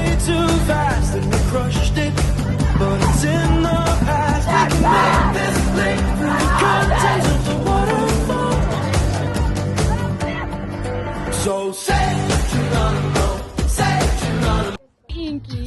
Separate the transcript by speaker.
Speaker 1: way too fast and we crushed it, but it's in the past. We can make this leap through the curtains of the waterfall. So say what you're gonna go, say what you're gonna
Speaker 2: Inky.